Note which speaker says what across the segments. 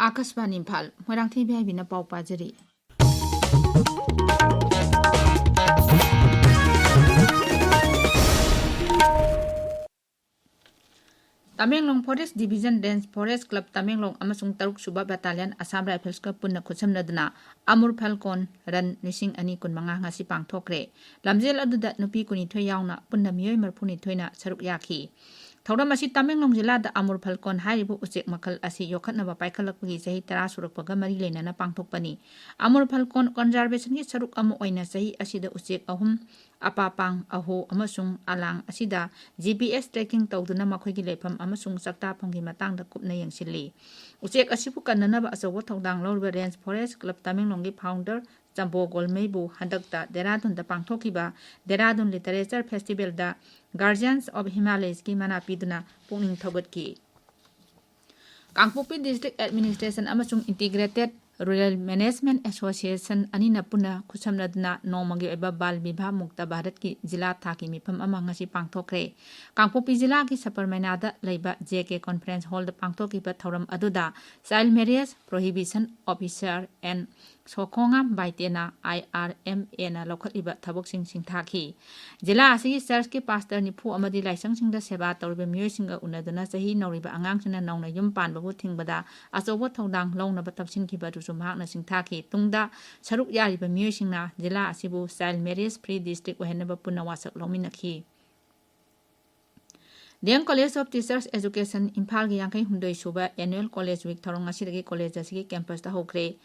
Speaker 1: Akashvani Imphal Moirangthem Ibehaibi na pau pajari. Tamenglong Forest Division Dance Forest Club Tamenglong amasung Taruk Suba Battalion Assam Rifles Club punna khutsamnaduna Amur Falcon ran nising ani kun manga ngasi pangthokre lamjel aduda nupi kuni thoi yauna punna miyoi marphuni thoina saruk yaki Thauram asi Tamenglong jila da Amur Falcon haribu uchek makal asi yokhatnaba paikhalakpagi sahi 10 surukpaga mari leinana pangthokpani Amur Falcon conservation gi saruk amu oina sahi asida uchek ahum apapang aho amasung alang asida GPS tracking tawduna makhoigi lepham amasung sakta phamgi matangda kupna yengsilli uchek asibu kannanaba asawa thawdang lorba range forest club Tamenglong gi founder Chambo Golmeibu handakta Dehradun da pangthokiba Dehradun Literature Festival da Guardians of Himalayas ki mana piduna pungning thogatki Kangpokpi District Administration amasung Integrated Rural Management Association anina puna khusamnaduna nomagi eba bal bibha mukta bharat ki jila thaki mifam ama ngasi pangthokre Kangpokpi jila ki Saparmainada leiba JK Conference Hall da pangthokiba thoram aduda Child Marriage Prohibition Officer and Sokhongam Baitena IRMA na lokhatliba thaboksing singthaki jila asigi church ki pastor nifu amadi laisang singda seba tawriba miyoi singa unaduna sahi nauriba angangsina nauna yum panbabu thingbada achoba thawdang launaba tapsinkiba rusu mahakna singthaki tungda saruk yariba miyoi singna jila asibu child marriage free district ohenaba punna wasak lominakhi Deng College of Teachers Education Imphal gi yangkai hundoi suba annual college week thorong asidagi college asigi campus ta hokre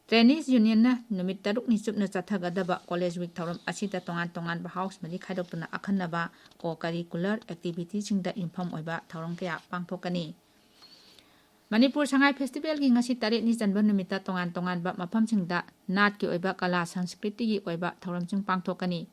Speaker 1: Trainees Union na numit taruk ni supna chathagadaba college week thoram asida tongan ba house mari khaidokna akhanaba co-curricular activities singda inform oiba thorong kya pangthokani Manipur Sangai Festival gi ngasi tarik ni janba numita tongan ba mafam singda nat ki oiba kala sanskriti gi oiba thoram sing pangthokani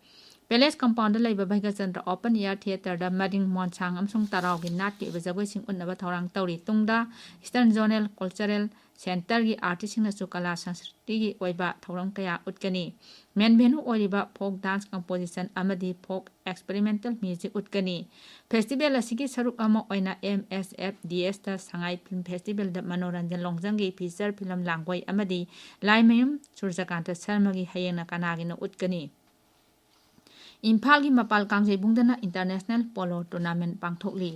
Speaker 1: Palace compound laiba Bhaiga Chandra Open Air Theatre da Mading Monsang amsung tarau gi nat ki bajagoi sing unnaba thorang tawri tungda Eastern Zonal Cultural Center gi artist na sukala sanskriti gi oiba thorang kaya utkani main venue oiba folk dance composition amadi folk experimental music utkani festival asigi saruk ama oina MSF DS ta Sangai Film Festival da Manoranjan Longjang gi feature film langwai amadi Laimayum Surjakanta Sharma gi hayena kanagi no utkani Imphal gi mapal kangjai bungdana international polo tournament pangthokli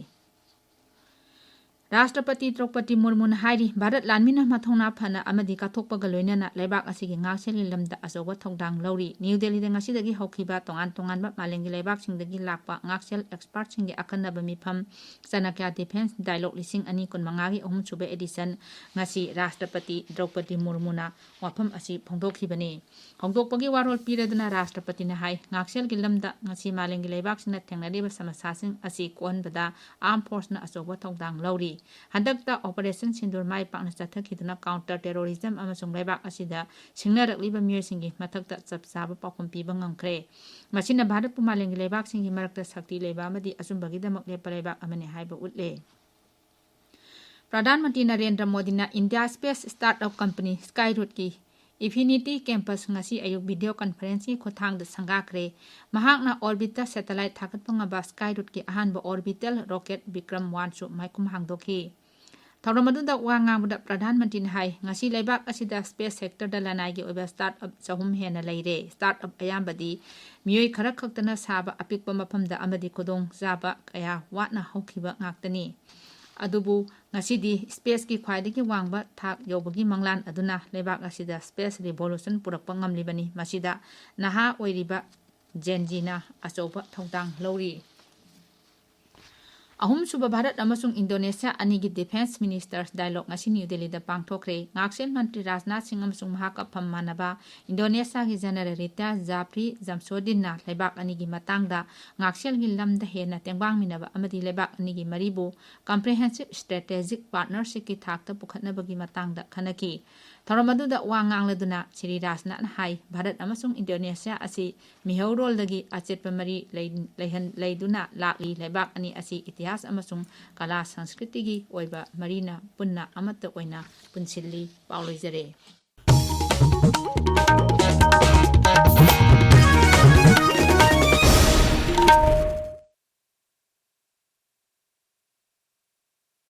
Speaker 1: Rashtrapati Draupadi Murmu hairi Bharat lanmina mathongna phana amadi kathokpaga loinana leibak asigi ngakseli lamda asoba thongdang lauri New Delhi da ngasidagi hokhiba tongan ba malengi leibak singdagi lakpa ngaksel expert singi akanaba mifam Chanakya Defense Dialogue lising ani kun mangagi ahum suba edition ngasi Rashtrapati Draupadi Murmu na wafam asi phongdokhibani hongdokpagi warol piraduna Rashtrapati na hai ngaksel gi lamda ngasi malengi leibak singna thengnariba samasasing asi konbada armed force na asoba thongdang lauri Handakta Operation Sindur Mai Pakna Chathakiduna Counter Terrorism amasung leibak asida singnarakliba miyoi mathakta chapchaba pakhum piba ngamkhre masina Bharat pumalengi leibak singi marakta sakti leiba amadi asumbagidamak lepa leibak amane haiba utle Pradhan Mantri Narendra Modi na India Space Startup Company Skyroot ki Infinity Campus ngasi ayuk video conference ki khothang da sangakre mahakna orbiter satellite thakatpanga ba Skyroot ki ahanba orbital rocket Vikram 1 su maikum hangdokhi Thauramadu da wanga buda Pradhan Mantri hai ngasi leibak asida space sector da lanai gi oba startup chahum hena leire startup ayambadi miyoi khara khaktana saba apikpa mafamda amadi kodong jaba kaya watna hokhiba ngaktani Adubu ngasidi space ki khwaidagi wangba thak yobagi manglan aduna lebak asida space revolution purakpa ngamlibani masida naha oiriba Genjina achoba thongdang lori Ahum suba Bharat amasung Indonesia anigi defense ministers dialogue ngasi New Delhi da pangthokre ngaksel mantri Rajnath Singh amasung mahaka phammanaba Indonesia gi general Rita Japri Jamsodin na lebak anigi matangda ngaksel gi lamda hena tengbang minaba amadi lebak anigi maribu comprehensive strategic partnership ki thakta pukhatnabagi matangda khanaki Tharamadu da wangang laduna Sri Rajnath hai Bharat amasung Indonesia asi mihaurol dagi achetpa mari leiduna lakli lebak ani asi itihas amasung kala sanskriti gi oiba marina punna amata oina punsilli pauloijare